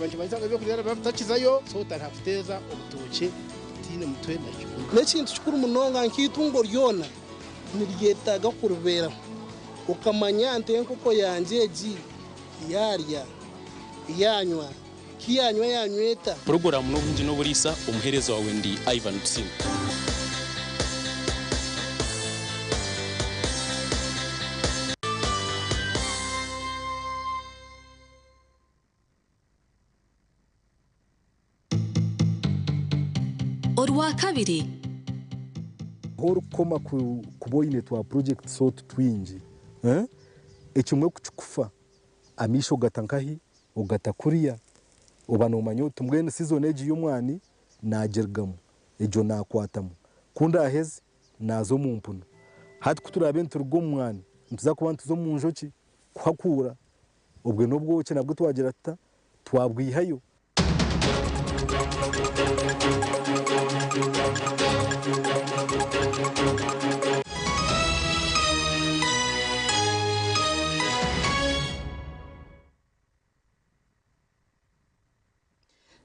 Abantu bazanga byo kuzera bafitakizayo so tarafuteza obutoke tine mutwe na cyunga n'ekintu kikuru munonga nkitungo ryona niryetaga kurubera ukamanya ntenkoko yanje egi yarya yanywa kiyanywa yanyweta program n'ubundi no burisa umuherezo wawe ndi Ivan Tsim. Orwa kabiri horo koma kuboine twa project sort twinji ekimwe kukufa amisho gatankahi ugatakuriya ubano manyoto mbwene season eji y'umwani nagergamu ejo nakwatamu kunda aheze nazo mumpuno hati kuturabe nturgo mwani ntuza kuba ntuzo munjoki kwakura ubwe nobwo cyo nabwo twagira ata twabwihayo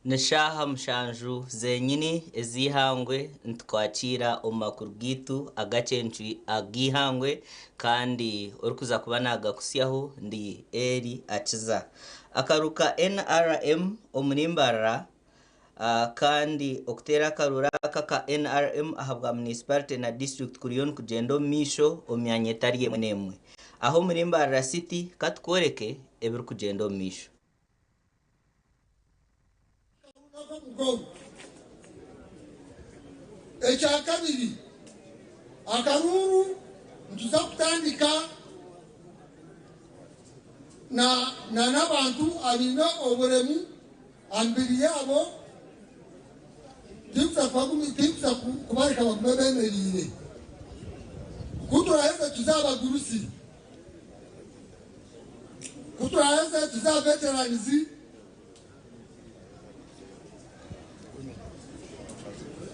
Neshaha mushanju zenyini ezihangwe ntkwakira omakuru gitu agacencu agihangwe kandi orikuza kuba nagakusyaho ndi eri akiza akaruka NRM omurimbara kandi okutera karura kaka NRM ahabwa municipality na district kuriyon kugendo misho omyanya etari emwe aho murimbara city katkoreke ebiri kugendo misho Echa kabiri akaruru ntuza kutandika na nabantu abina oburemu ambiri yabo timsa kubarika bakubemerire kuturaheza tuzabagurusi kuturaheza tuzaveteranizi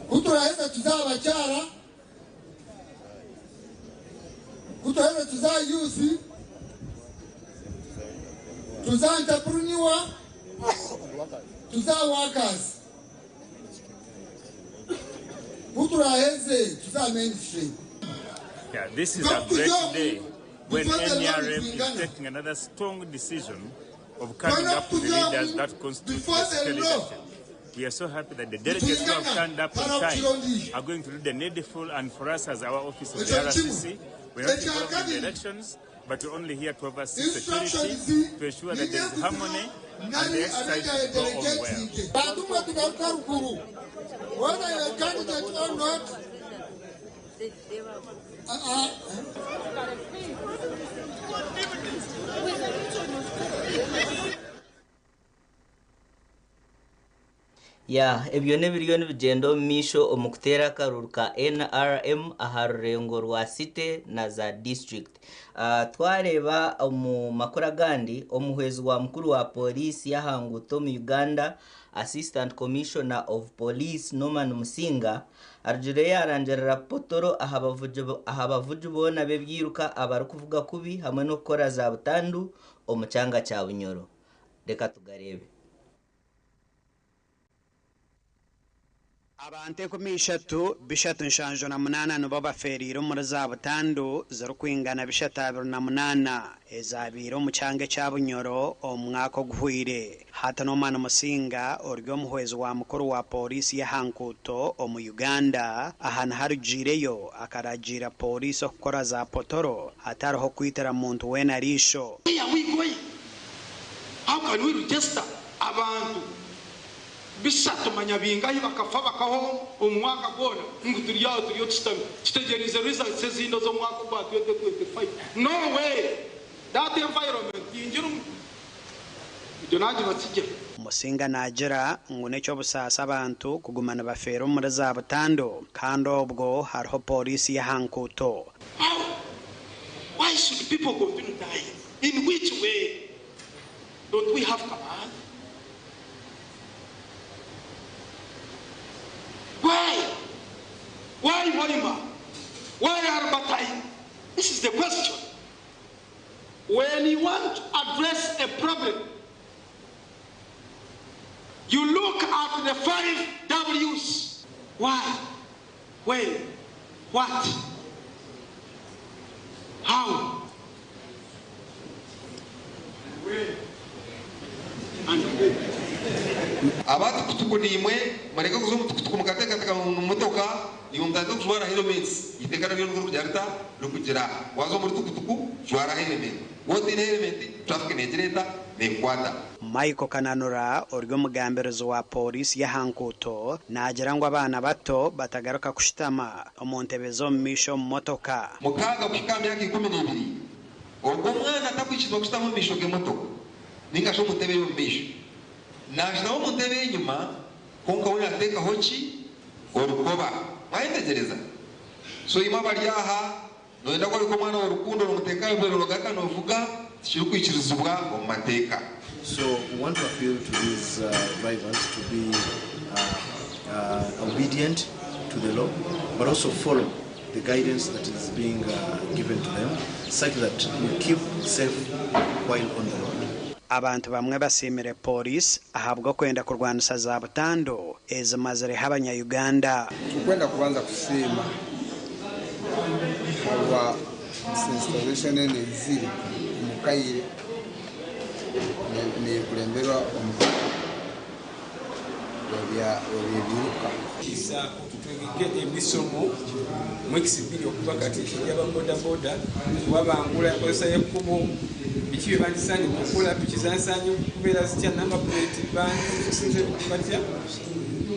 kuturaheza tuzabacyara kuturaheza tuzayusi tuzantrepreneur tuzawakasi kuturaheze tuzamainstream. Yeah, this is a great day when NRM is taking another strong decision of coming up with the leaders that constitute the leadership. We are so happy that the delegates who have turned up on time are going to do the needful, and for us as our office of the RCC, we're not involved in the elections, but we're only here to oversee security, to ensure that there is harmony and the exercise go on well. Whether you're a candidate or not, ya ebyo nebiriyo nibigendo misho omukutera karuruka NRM aharurengo rwa city na za district twareba mu makora gandi omuhwezi wa mukuru wa polisi yahanguto mu Uganda Assistant Commissioner of Police Norman Musinga arjure yarangerera potoro ahabavuju bona bebyiruka abari kuvuga kubi hamwe no gukora za butandu omucanga cya Bunyoro. Reka tugarebe. Abante kumishatu bishatu nshanjo na munana nubo baferiro muri za butandu zero kwingana bishatu 28 ezabiro mu cyange cya Bunyoro omwaka guhwire hatano mana Musinga oryo muhwezi wa mukuru wa polisi ya Hankuto omu Uganda ahana harujireyo akaragira polisi okukora za potoro hatariho kwitera muntu wena risho. How can we register abantu bishatu manyabingahi bakafa bakaho umwaka gona nguturiyo kitegereza results ezindo zo mwaka kwa 2025? No way. That environment yinjirum idonaje batsije. Musinga najira ngune cyo busasa abantu kugumana bafero muri za butando kandi obwo hariho polisi ya Hankuto. Why should people continue dying? In which way? Don't we have command? Why Walima? Why Arbatai? This is the question. When you want to address a problem, You look at the 5 W's. Why? When? What? How? When? And when? Abatu kutuku ni imwe mareka kuzo kutuku mukateka taka mumotoka ni umutatu kujwara helmets itekana byo nguru kujarita rukugira wazo muri tukutuku jwara helmet wote ne helmet traffic nejereta ne kwata Michael Kananura oryo mugamberezo wa polisi ya Hankuto nagira ngo abana bato batagaruka kushitama omontebezo misho motoka mukaga kushika myaka 12 ubwo mwana atakwishizwa kushitama misho ge motoka ningasho mutebe yo misho nashina wo mutebe inyuma konka wona ateka hochi orukoba mwaitegereza so ima bali aha noenda ko biko mwana orukundo rumuteka bero rogaka novuga kiri kwikirizubwa mu mateka. So we want to appeal to these drivers to be obedient to the law, but also follow the guidance that is being given to them, such that we keep safe while on the road. Abantu bamwe basimire polisi ahabwa kwenda kurwanisa za butando ezimazire habanya Uganda. Tukwenda kubanza kusima kwa installation n'eziri mukayire ni kulemberwa omukaka ebiruka kisa tutwegeke emisomo mwekisibiri okuba kati y'ababodaboda wabangula enkozesa y'ekkubo biki byebandisaanye kukola tukizansanye kubeera zitya n'amapuleeti bandisinze batya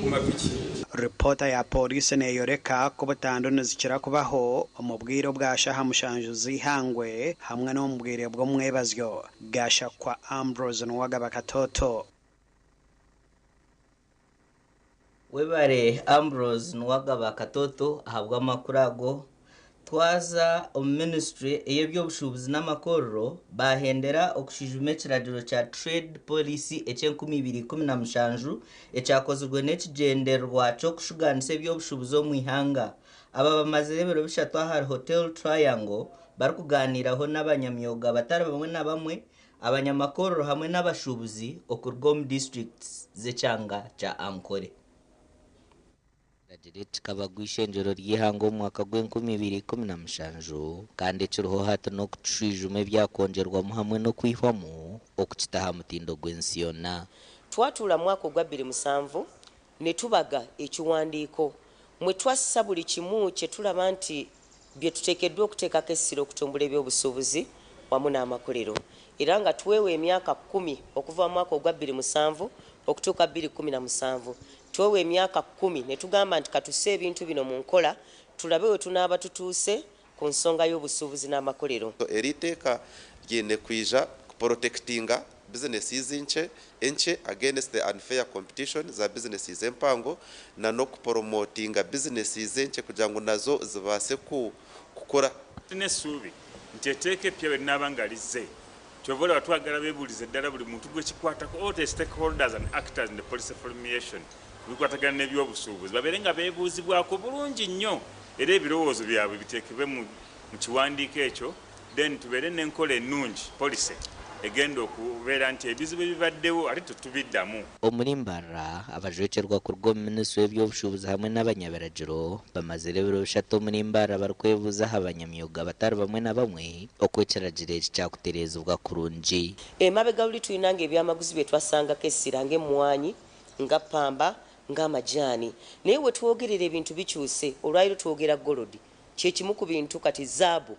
ku mapiki. Reporter ya polisi neyoreka ku butando nizikira kubaho omubwiro bwa shaha mushanju zihangwe hamwe n'omubwire bwo mwebazyo gasha kwa Ambrose Nwagaba Katoto. Webare Ambrose Nwagaba Katoto ahabwa amakurago twaza ministry ey'ebyobushubuzi n'amakorro bahendera okushijume kiragiro kya trade policy eky'enkumi 2017 ekyakozerwe n'ekigenderwa cyo kushuganisa ebyobushubuzi omu ihanga. Aba bamazire ebiro bishatu ahari Hotel Triangle bari kuganiraho n'abanyamyoga batari bamwe na bamwe abanyamakorro hamwe n'abashubuzi okurwa omu districts z'ekyanga kya Ankole. Direct kabagwishenjero ry'ihango mwaka gw'2017 kandi kiruho hato no kucwijuma byakongerwa hamwe no kwihwamu okukitaha mutindo gw'ensiyona. Twatula mwaka gwa 2007 ne tubaga ekiwandiiko mwe twassa buli kimu kye tulaba nti bye tuteekeddwa okuteekako essiro okutumbula ebyobusuubuzi wamu n'amakolero era nga tuweewa emyaka 10 okuva mu mwaka gwa 2007 okutuuka 2017 tuweewa emyaka 10 ne tugamba nti katusse ebintu bino mu nkola tulabe we tunaaba tutuuse ku nsonga y'obusuubuzi n'amakolero. Eriteeka ryine kwija kuprotectinga businesses enche against the unfair competition za businesses empango na no kupromotinga businesses enche kugira ngo nazo zibase kukora nesubi nteteke pyewe nabangalize tyobola batwagala bebulize ddala buli muntu gwekikwatako all the stakeholders and actors in the policy formulation bikwatagana n'ebyobusuubuzi babeerenga beebuuzibwako bulungi nnyo era ebirowoozo byabwe biteekebwe mu kiwandiiko ekyo then tubeere n'enkola ennungi policy egenda okubeera nti ebizibu ebibaddewo ate tutubiddamu. Omurimbara abajwekerwa ku rw'ominisitule y'ebyobushubuzi hamwe n'abanyabiragiro bamazire ebiro bishatu omurimbara barikwebuuza abanyamyoga batari bamwe na bamwe okwekiragiro eki kyakutereezebwa kurungi. Emabega luli tulinanga ebyamaguzi bye twasangako essira ng'emmwanyi nga pamba ng'amajaani naye we twogerera ebintu bikyuse olwaliro twogera golodi kyekimu ku bintu kati zaabu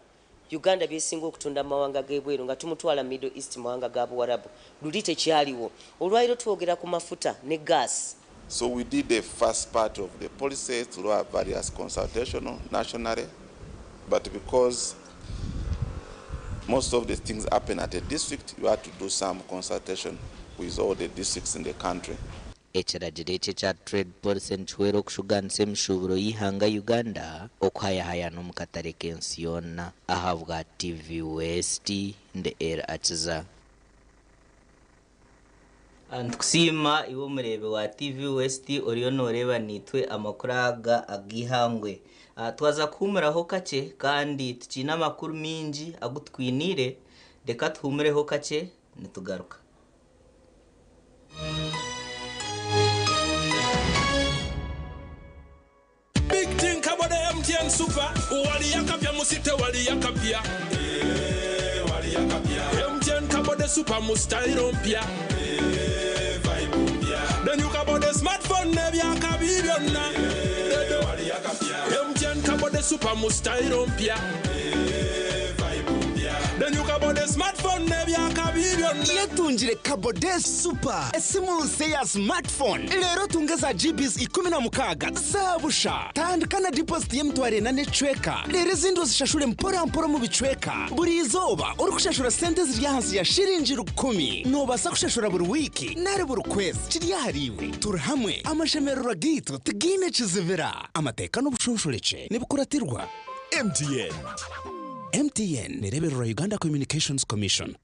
Uganda byesinga okutunda mawanga g'ebweru nga tumutwala Middle East mawanga ga Buwarabu luli tekyaliwo olwaliro twogera ku mafuta ne gas. So we did the first part of the policy through our various consultation nationally, but because most of the things happen at a district, you have to do some consultation with all the districts in the country. Ekiragiro ekyo kya trade policy nikiweera okushuganisa emishuburo y'ihanga Uganda okuhayahayana omu katare k'ensi yonna. Ahabwa TV West nde era akiza. Antukusima iwe omurebe wa TV West oriyo nooreeba nitwe amakuru aga ag'ihangwe. Twaza kuhumuraho kakye kandi tukiine amakuru mingi agu twiniire reka tuhumureho kakye nitugaruka. musite wali yakapya wali yakapya MTN kabode super mustairo mpya vibe mpya then you kabode smartphone nebya kabibyonna wali yakapya MTN kabode super mustairo mpya vibe mpya then you kabode smartphone nebya kabibyonna yetungire kabode super esimu nse ya smartphone rero tungeza GBs 16 zabusha tandikana deposit y'emtware na necweka rero izindo zishashure mpora mu bicweka buri izoba uri kushashura sente ziri hansi ya shiringi 10 nobasa kushashura buri wiki nare buri kwezi kiri yahariwe turahamwe amashemerura gito tigine kizivira amateka n'ubushunshurece nibukuratirwa MTN nereberura Uganda Communications Commission.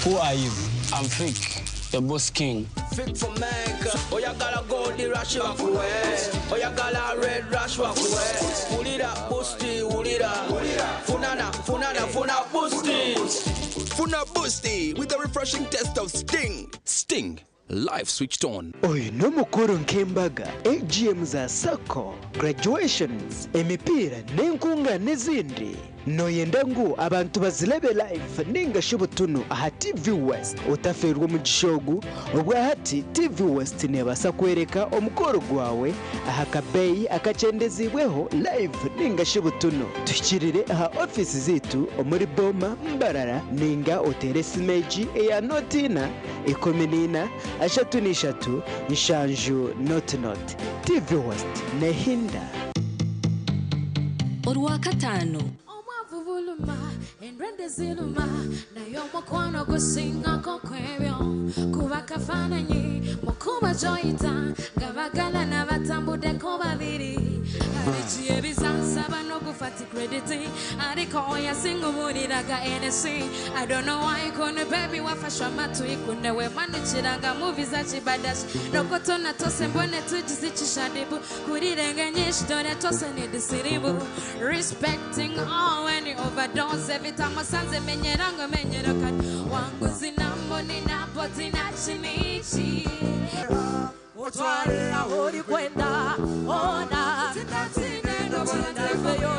Who are you? I'm Fake, the boss king. Fit for Mecca. Oh, you got a goldy rush walk away. Oh, you got a red rush walk away. Ulira, boosty, ulira. Funana, boosty. Funa boosty with a refreshing taste of Sting. Sting, live switched on. Oyo no mukuru nkembaga AGM za Sako, graduations, emipira n'enkunga n'izindi. Noyenda ngo abantu bazilebe live ninga shubutunu aha TV West utaferwa mu gishogu ubwa hati TV West nebasa kwereka omukoro gwawe aha kabeyi akacendezibweho live ninga shubutunu tukirire aha office zitu omuri Boma Mbarara ninga oteresi meji eya notina ikominina ashatu nishatu nshanju not TV West nehinda Orwa katano Vuluma and rende ziluma na yomo kwano gusinga kokwebyo kubaka fananyi mukuba joita gabagala na batambude ko babiri arichi ebizansa bano gufati credit ariko oya singo buriraga NC I don't know why kone baby wafashwa matu ikune we manichiraga movies achibadash rokoto na tose mbone tujizichishandibu kurirenge nyishi dore tose ni disiribu respecting all any overdose every time I sanze menyeranga menyerakan wangu zinambo ninapo zinachinichi Otwala hori kwenda ona Tindatine no bonadefeyo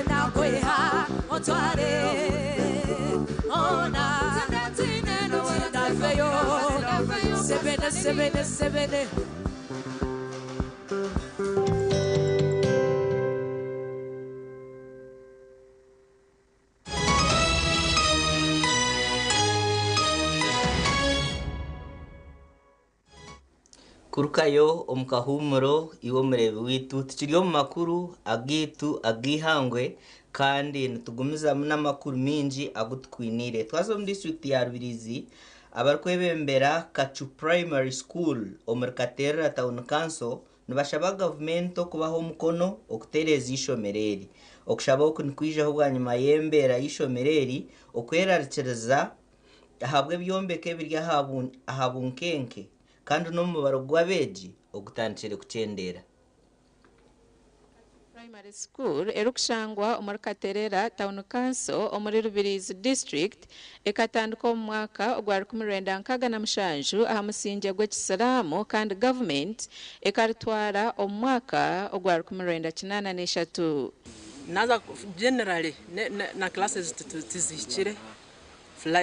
na kweha Otwale ona Tindatine no bonadefeyo Sebene kurukayo omukahumuro iwo murebe witu tukiriyo mu makuru agitu agihangwe kandi nitugumiza n'amakuru mingi agutukwinire twazo mu district ya Rubirizi abarkwebembera Kachu Primary School omurkatera town council nibashaba government okubaho mukono okutereza ishomereri okushaba okunikwijaho bwanyuma yembera ishomereri okwerarikiriza ahabwe byombeke biri ahabunkenke kandi no mubaro gwabeji ogutandikire kucendera Primary School erukushangwa omurkaterera town council omuri Rubirizi district ekatandika mu mwaka ogwa 1997 aha musinge gw'ekisiramu kandi government ekaritwara omu mwaka ogwa 1983 naza generally na classes tizikire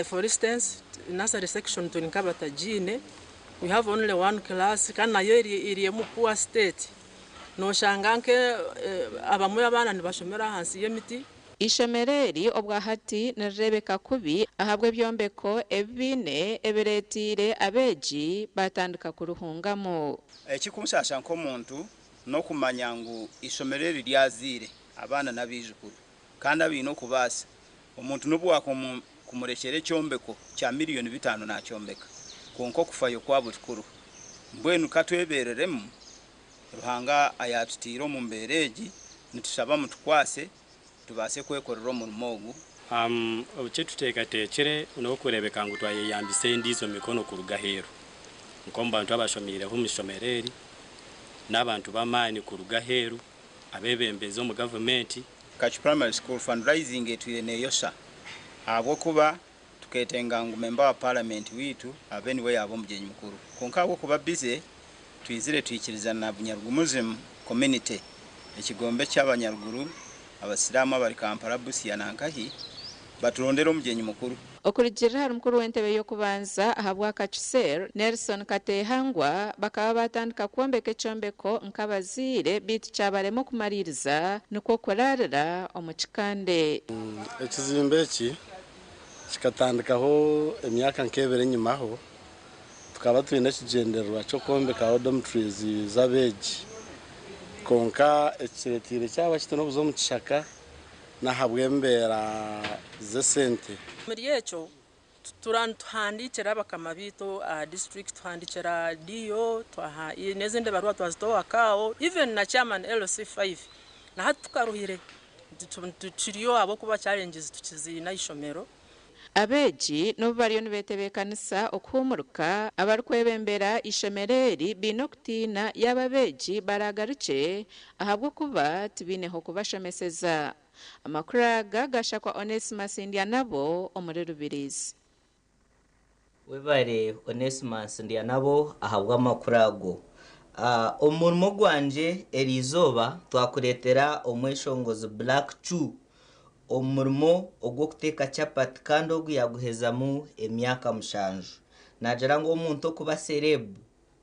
for instance nursery section tunikabata jine we have only one class kana yo iri mu poor state no shanganke abamwe abana nibashomera hansi y'emiti ishomereri obwa hati na Rebeka kubi ahabwe byombeko ebine eberetire abeji batandika kuruhungamo ekikumusasha nkomuntu no kumanya ngo ishomereri lyazire abana nabijukuru kandi abino kubasa umuntu nubwako kumurekere cyombeko cya $5,000,000 na cyombeka konko kufayo kwabo tukuru mbwenu katwebereremu ruhanga ayatutiro mu mbereji nitushaba mutukwase tubase kwekorera mu rumogu obuce tuteekateekere n'okurebeka ngu twayeyambise ndizo mikono ku rugahero nkomba abantu abashomireho mu shomereri n'abantu b'amaani ku rugahero abebembezi mu government Kachu Primary School fundraising etwire neyosa abwokuba tuketenga ngu member wa parliament witu abeniwe abo mujenyi mukuru konka abwokuba busy twizire twikiriza na Bunyaruguru community ekigombe cy'Abanyaruguru abasiramu abari Kampala Busia nankahi baturondera omujenyi mukuru okurigirira hari mukuru w'entebe yo kubanza ahabwa Kachuser Nelson Katehangwa bakaba batandika kwombeka ecombeko nk'abazire bitu cyabaremo kumaririza nuko kurarira omukikande ekizimbe eki kikatandikaho emyaka nkebere nyumaho tukaba twine ekigendererwa cyo kwombeka dormitories z'abeegi konka ekiretire cyaba kitanobuza omu kishaka nahabwembera zesente muri echo tuhandikira bakama bito district tuhandikira dio twaha nezende barua twazitoa kao even na chairman LC5 na hatukaruhire turiyo abo kuba challenges tukizina ishomero abeji no bariyo nibetebekanisa okuhumuruka abarkwebembera ishemereri binokutina y'ababeji baragaruke ahabwo kuba tibineho kubashomeseza amakuraga gashakwa Onesimus Ndianabo omuri Rubirizi webare Onesimus Ndianabo ahabwa amakurago omurimo gwanje erizoba twakuretera omweshongozi Black Chu omurimo ogwo kuteka chapati kandi ogwo yaguhezamu emyaka mushanju najara ngo omuntu kuba cerebu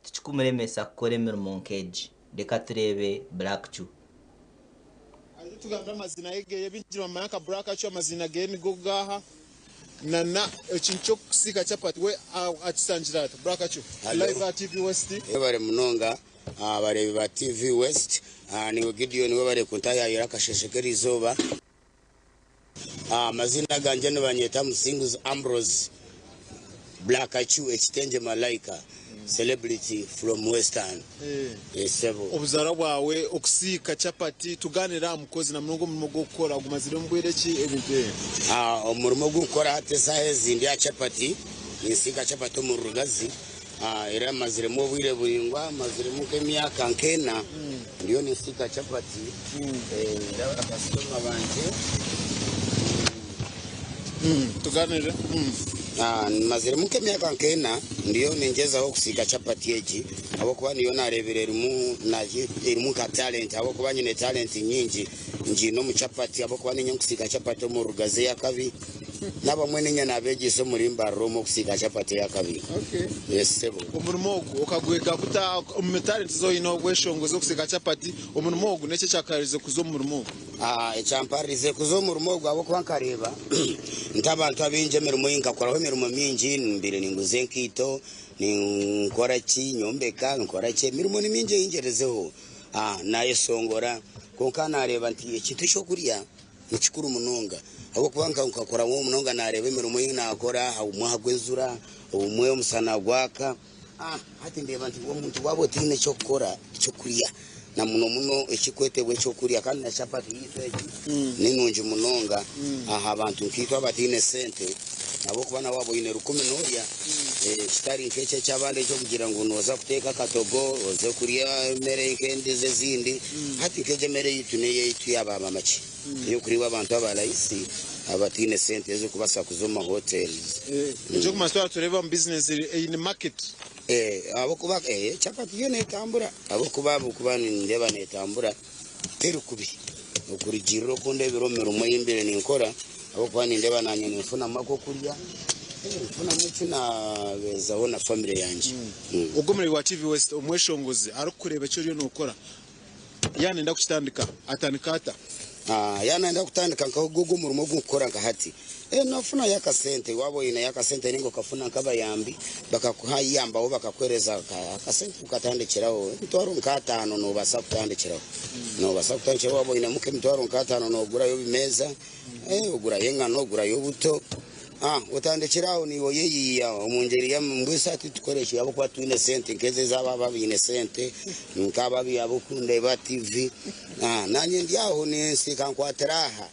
tikikumuremesa kukora emirimo nkeji reka turebe Black Chu tugamba amazina yegeye binjira mu mayaka Black Chu amazina ge nigo gaha nana ekincho kusika chapati we atisangira ati Black Chu live at TV West ebare munonga abarebi ba TV West ni Gideon we bare kuntaya yirakasheshekeri izoba mazina ganje ne banyeta Musinguzi Ambrose Black Chu ekitenje malaika celebrity from Western obuzara bwawe okusika chapati tuganira mukozi na mungu mu gukora gumazire mbwereki ebintu omurimo gukora atesa ezindi ya chapati nisika chapati mu rugazi era mazire mu bwire buringwa mazire mu kemyaka nkena ndiyo nisika chapati era akasoma banje tuganire mazire mu kemyaka nkena ndiyo ningeza ho kusika chapati eji abo kuba niyo nareberera mu naje iri ka talent abo kuba nyine talent nyingi ngino mu chapati abo kuba ninyo kusika chapati mu rugaze ya kabi naba mwene nyana abegiso muri mbaro mu kusika chapati ya kabi yes sebo umurimo okagwega buta mu talent zo ino gweshongozo kusika chapati umurimo ogu nece cyakarize kuzo murimo echamparize kuzo murimo abo kuba nkareba ntabantu abinje mirimo yinkakora ho mirimo mingi mbere ninguze nkito nkora ki nyombeka nkora ki mirimo ni mingi yingerezeho naye songora konka nareba nti ekintu cyo kuriya nikikuru munonga abo kubanka nkakora mu munonga nareba imirimo yinakora umwahagwezura umwe umusana gwaka hati ndeba nti wo muntu wabo tine cyo gukora cyo kuriya na muno ekikwetebwe cyo kuriya kandi na chapati yitweji ninunje munonga abantu nkitwa batine sente abo kubana wabo ine 10 n'oya kitari nkeche cyabande cyo kugira ngo noza kuteka katogo oze kuriya mere nkendi zezindi hati keje mere yituneye yitu yababa machi yo kuriwa abantu abalaisi abatine sente zo kubasa kuzoma hotels cyo kumaswa tureba mu business in market abo kuba chapati yone tambura abo kuba ndeba ne tambura teru kubi okurijiro konde biromero moyimbere ninkora abo kuba ndeba nanye nifuna mako kurya funa mukina bezabona family yanje ugomere wa TV West omweshongozi arukureba cyo ryo nokora yana nda kutandika atanikata yana nda kutandika nkagugu murumo gukora nkahati nafuna yakasente wabo ina yakasente ningo kafuna nkabayambi bakakuhayamba wo bakakwereza akasente ukatandikiraho mtwaro nkatano no basa kutandikiraho no basa kutandikiraho wabo ina muke mtwaro nkatano no gura yo bimeza ugura yenga no gura yo buto utandikiraho niwo yeyiya omungeri ya mbwisa ati tukoresha yabo kwa tuine sente nkeze zaba babine sente nkababi abo kunde ba TV nanye ndiaho ni sikankwateraha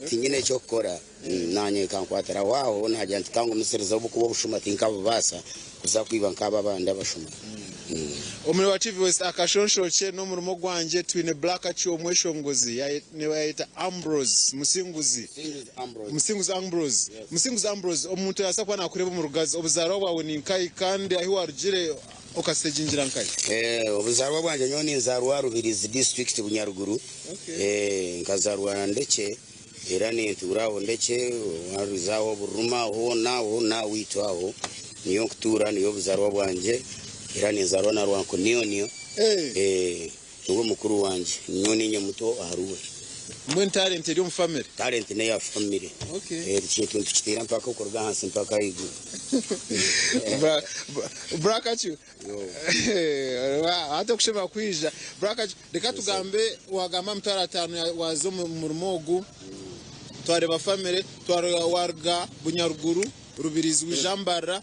tingine chokora nanye kankwatera waho najya ntikango misereza obukubo bushuma tinkabo basa kuza kwiba nkaba banda bashuma omuri wa TV West akashonshoke no murimo gwanje twine Black Achu omweshongozi niwe yayita Ambrose Musinguzi Ambrose Musinguzi Ambrose omuntu yasa kwa nakureba mu rugazi obuzaro bwawe ni nkai kandi ahi warugire okasejingira nkai obuzaro bwanje nyoni nzarwa Rubirizi district Bunyaruguru nkazarwa ndeke era ni turaho ndeke waruzaho buruma hona witwaho niyo kutura niyo buzaro bwanje era ni nzarwa na rwanko niyo ngo mukuru wanje nyoni nye muto aharuwe mwe talent eri mu family talent ne ya family ikintu tukitira mpaka ukorwa hansi mpaka igu Black Achu hata kushema kwija Black Achu reka tugambe wagamba mutara 5 wazo mu rumogu twareba family warga Bunyaruguru Rubirizi wijambara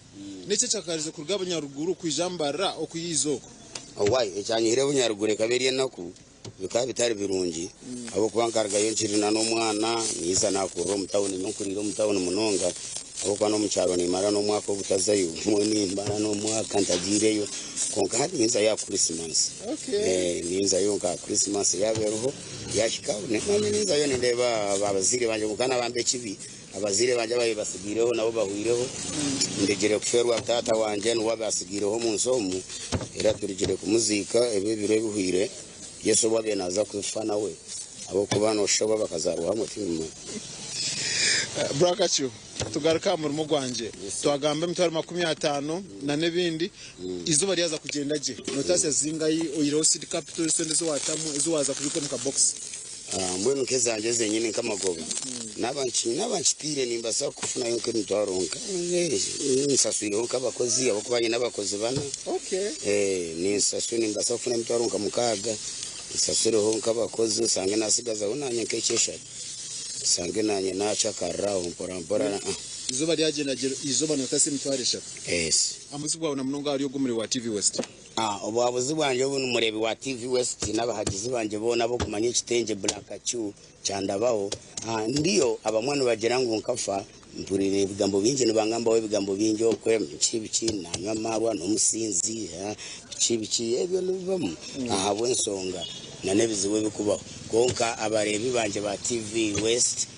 nece cyakarize kurga Bunyaruguru kwijambara okuyizoko why ecyanyire Bunyaruguru kaberiye naku bikaba bitari birungi abo kubankarga yoncirina no mwana niza nakuro mutawuni nkuriro mutawuni munonga abo kwa no mucyaro ni mara no mwaka obutazayo moni mbara no mwaka ntagireyo konka hadi niza ya Christmas niza yo ka Christmas yaberoho yashikaho ne niza yo ndeba abazire banje mukana bambe kibi abazire banje baye basigireho nabo bahuireho ndegere kuferwa tata wanje no wabasigireho mu nsomu era turigire kumuzika ebe bire bihuire Yesu wabe naza kufana we abo kubano shoba bakazaruha mutima Black Achu tugaruka mu rumo gwanje twagambe mitwaro 50 na nebindi izuba ryaza kugenda je notase zingayi oyiro city capital sendezo watamu izo waza kubika mu box mbwe mkezanje zenyine nkamagoba n'abanchitire nimba sa kufuna yonke mitwaronka nsaswire nk'abakozi abo kubanye n'abakozi bana ni saswire nimba sa kufuna mitwaronka mukaga nsaswireho nk'abakozi usange nasigaza unanye nk'ekesha sange nanye nacha karao mpora izuba ryagenda izuba notase mitwaresha amuzi bwawe na munonga ari yo gumuri wa TV West obuhabuzi bwanje obu numurebi wa TV West n'abahagizi banje bona bo kumanya ekitenge Black Achu cyandabaho ndiyo abamwana bagira ngo nkafa mpurire ibigambo binje nibangamba we ibigambo binje okwe mchibiki nanywa marwa no musinzi biki ebyo nubamo ahabwe nsonga na nebiziwe bikubaho konka abarebi banje ba TV West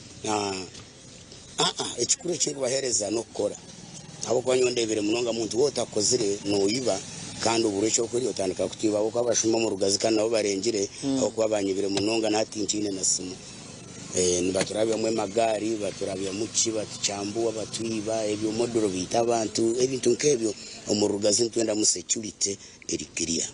ekikuru cyo bahereza no kora abo kwanyondebere munonga muntu wotakozire no yiba kandi uburecho kuri otandika kutiba abo kwabashuma mu rugazi kandi nabo barengire abo kwabanyibire munonga natinchine na simu nibaturabya mwe magari baturabya muki baticambuwa batwiba ebyo modoro bita abantu ebintu nkebyo omurugazi ntwenda mu security erikiria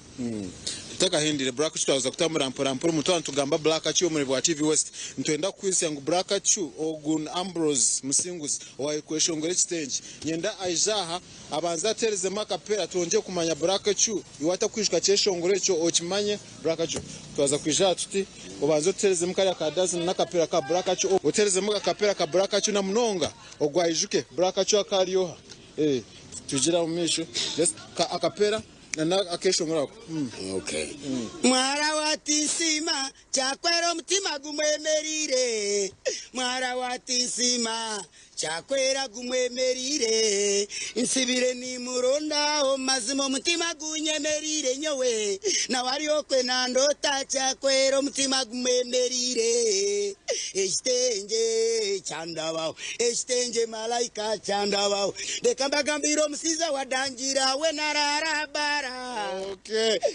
takahindire Black Achu twaza kutamura mpora mutwana tugamba Black Achu muri bwa TV West ntwenda kwisa ngo Black Achu ogun Ambrose Musinguzi waye kweshongere kitenje nyenda aijaha abanza tereze makapera tonje kumanya Black Achu iwata kwishika cyeshongore cyo okimanye Black Achu twaza kwijaa tuti ubanza tereze mukari akadazi nakapera ka Black Achu otereze mukapera ka Black Achu na munonga ogwayijuke Black Achu akariyoha tugira umisho just akapera na akesho ngorako mwara watisima chakwera mutima gumwemerire mwara watisima chakwera gumwemerire insibire ni muronda o mazimo mutima gunyemerire nyowe na wari okwe nandota chakwera mutima gumwemerire ekitenje cyandabaho ekitenje malaika cyandabaho dekambagambiro musiza wadangira we nararabara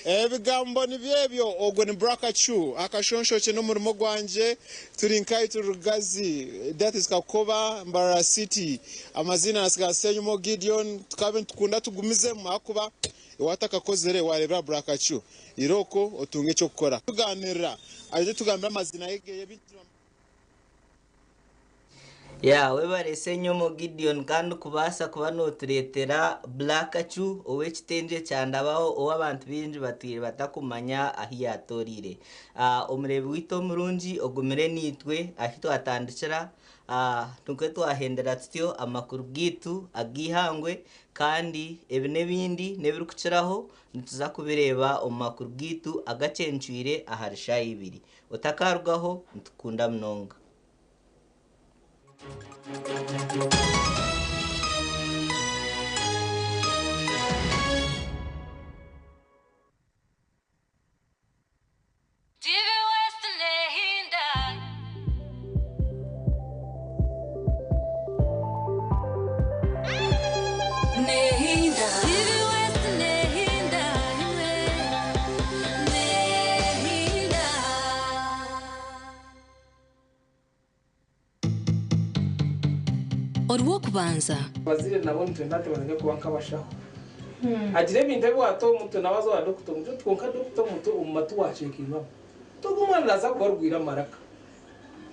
ebigambo nibyebyo ogwo ni Black Achu akashonshoke no murimo gwanje turi nkai turugazi that is Kakoba Mbara City amazina nasigasenyumo Gideon tukabe tukunda tugumize makuba wataka kozere warebra Black Achu iroko otunge cyo gukora tuganira aje tugambira amazina yegeye we barese nyomo Gideon kandi kubasa kuba noturetera Black Achu owe kitenje cyandabaho owa abantu binji batire batakumanya ahiyatorire omurebi wito murungi ogumire nitwe ahito atandikira tukwe twahendera tutyo amakuru gitu agihangwe kandi ebinebindi nebirukukiraho nituza kubireba omakuru gitu agacencuire aharisha 2 otakarugaho ntukunda mnonga. Olwokubanza bazire nabo ntendate bazenge kuba nkabashaho agire bintu bwato muto nabazo wa doctor muto twonka doctor muto umatu wacekinwa tugumana naza kubarwira maraka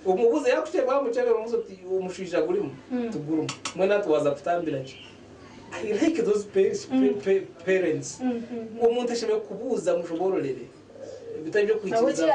umubuze yakuche bamucebe umuzo umushija gurimo tugurumo mwena tuwaza kutambira ki I like those parents umuntu ashobora kubuza mushobororere bitabyo kwikiza